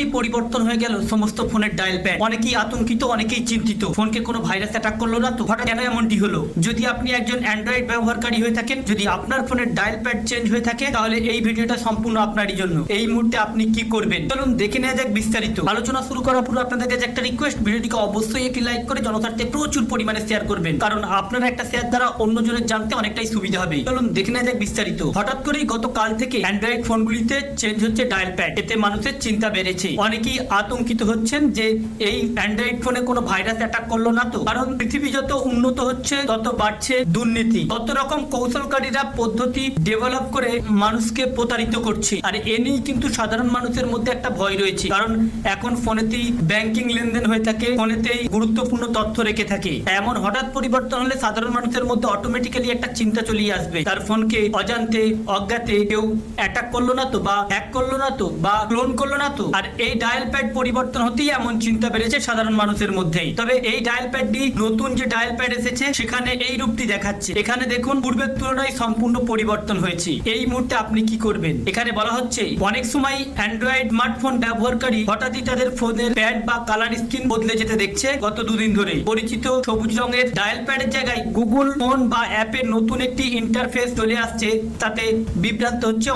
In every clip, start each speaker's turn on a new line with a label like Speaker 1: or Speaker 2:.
Speaker 1: করেই পরিবর্তন হয়ে গেল সমস্ত ফোনের ডায়াল প্যাড। অনেকেই আতঙ্কিত, অনেকেই চিন্তিত, ফোনকে কোনো ভাইরাস অ্যাটাক করলো না তো? হঠাৎ কেন এমনটি হলো? যদি আপনি একজন অ্যান্ড্রয়েড ব্যবহারকারী হয়ে থাকেন, যদি আপনার ফোনের ডায়াল প্যাড চেঞ্জ হয়ে থাকে, তাহলে এই ভিডিওটা সম্পূর্ণ আপনারই জন্য। এই মুহূর্তে আপনি কি করবেন চলুন দেখে নেওয়া যাক বিস্তারিত। আলোচনা শুরু করার পূর্বে আপনাদের কাছে একটা রিকোয়েস্ট, ভিডিওটিকে অবশ্যই একটি লাইক করে জনস্বার্থে প্রচুর পরিমাণে শেয়ার করবেন, কারণ আপনার একটা শেয়ার দ্বারা অন্যজনের জানতে অনেকটাই সুবিধা হবে। চলুন দেখে নেওয়া যাক বিস্তারিত। হঠাৎ করেই গতকাল থেকে অ্যান্ড্রয়েড ফোনগুলিতে চেঞ্জ হচ্ছে ডায়াল প্যাড। এতে মানুষের চিন্তা বেড়েছে, অনেকেই আতঙ্কিত হচ্ছেন যে এই অ্যান্ড্রয়েড ফোনে কোনো ভাইরাস অ্যাটাক করলো না তো? কারণ পৃথিবী যত উন্নত হচ্ছে তত বাড়ছে দুর্নীতি, কত রকম কৌশলকারীরা পদ্ধতি ডেভেলপ করে মানুষকে প্রতারিত করছে। আর এ নিয়ে কিন্তু সাধারণ মানুষের মধ্যে একটা ভয় রয়েছে, কারণ এখন ফোনেতেই ব্যাংকিং লেনদেন হয়ে থাকে, ফোনেতেই গুরুত্বপূর্ণ তথ্য রেখে থাকে। এমন হঠাৎ পরিবর্তন হলে সাধারণ মানুষের মধ্যে অটোমেটিক্যালি একটা চিন্তা চলে আসবে, তার ফোনকে অজান্তে অজ্ঞাতে কেউ অ্যাটাক করলো না তো, বা হ্যাক করলো না তো, বা ক্লোন করলো না তো? আর এই ডায়াল প্যাড পরিবর্তন হতেই এমন চিন্তা বেড়েছে সাধারণ মানুষের মধ্যেই। তবে এই ডায়াল প্যাডটি, নতুন যে ডায়াল প্যাড এসেছে সেখানে এই রূপটি দেখাচ্ছে। এখানে দেখুন পূর্বের তুলনায় সম্পূর্ণ পরিবর্তন হয়েছে। এই মুহূর্তে আপনি কি করবেন? এখানে বলা হচ্ছে অনেক সময় অ্যান্ড্রয়েড স্মার্টফোন ব্যবহারকারী হঠাৎই তাদের ফোনের প্যাড বা কালার স্ক্রিন বদলে যেতে দেখছে গত দুদিন ধরে। পরিচিত সবুজ রঙের ডায়াল প্যাডের জায়গায় গুগল ফোন বা অ্যাপের নতুন একটি ইন্টারফেস চলে আসছে, তাতে বিভ্রান্ত হচ্ছে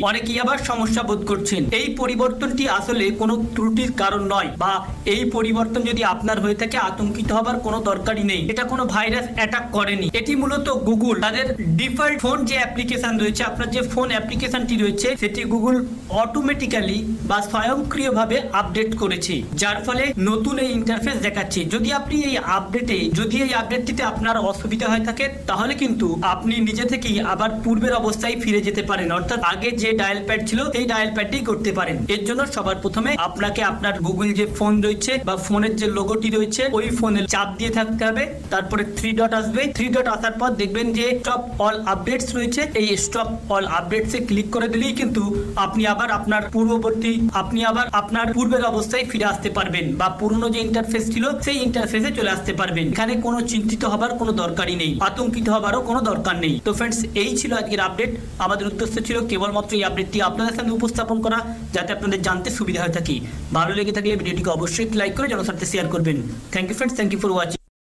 Speaker 1: অনেকেই আবার সমস্যা বোধ করছেন। এই পরিবর্তনটি আসলে কোনো ত্রুটির কারণ নয়, বা এই পরিবর্তন যদি আপনার হয়ে থাকে আতঙ্কিত হবার কোনো দরকারই নেই। এটা কোনো ভাইরাস অ্যাটাক করেনি। এটি মূলত গুগল তাদের ডিফল্ট ফোন যে অ্যাপ্লিকেশন রয়েছে, আপনার যে ফোন অ্যাপ্লিকেশনটি রয়েছে সেটি গুগল অটোমেটিক্যালি বা স্বয়ংক্রিয়ভাবে আপডেট করেছে, যার ফলে নতুন এই ইন্টারফেস দেখাচ্ছে। যদি এই আপডেটটিতে আপনার অসুবিধা হয়ে থাকে, তাহলে কিন্তু আপনি নিজে থেকেই আবার পূর্বের অবস্থায় ফিরে যেতে পারেন, অর্থাৎ আগে যে ডায়াল প্যাড ছিল সেই ডায়াল প্যাডটি করতে পারেন। এর জন্য সবার প্রথমে আপনাকে আপনার গুগল যে ফোন রয়েছে বা ফোনের যে লোগোটি রয়েছে ওই ফোনে চাপ দিয়ে থাকতে হবে, তারপরে 3 ডট আসবে। 3 ডট আসার পর দেখবেন যে স্টপ অল আপডেটস রয়েছে, এই স্টপ অল আপডেটসে ক্লিক করে দিলেই কিন্তু আপনি আবার আপনার পূর্বের অবস্থায় ফিরে আসতে পারবেন, বা পুরনো যে ইন্টারফেস ছিল সেই ইন্টারফেসে চলে আসতে পারবেন। এখানে কোনো চিন্তিত হবার কোনো দরকারই নেই, আতঙ্কিত হবারও কোনো দরকার নেই। তো ফ্রেন্ডস, এই ছিল আজকের আপডেট। আমাদের উদ্দেশ্য ছিল কেবলমাত্র এই আপডেটটি আপনাদের সামনে উপস্থাপন করা, যাতে আপনাদের জানতে সুবিধা হয়ে থাকে। ভালো লেগে থাকলে ভিডিওটিকে অবশ্যই লাইক করে জনস্বার্থে শেয়ার করবেন। Thank you friends, thank you for watching.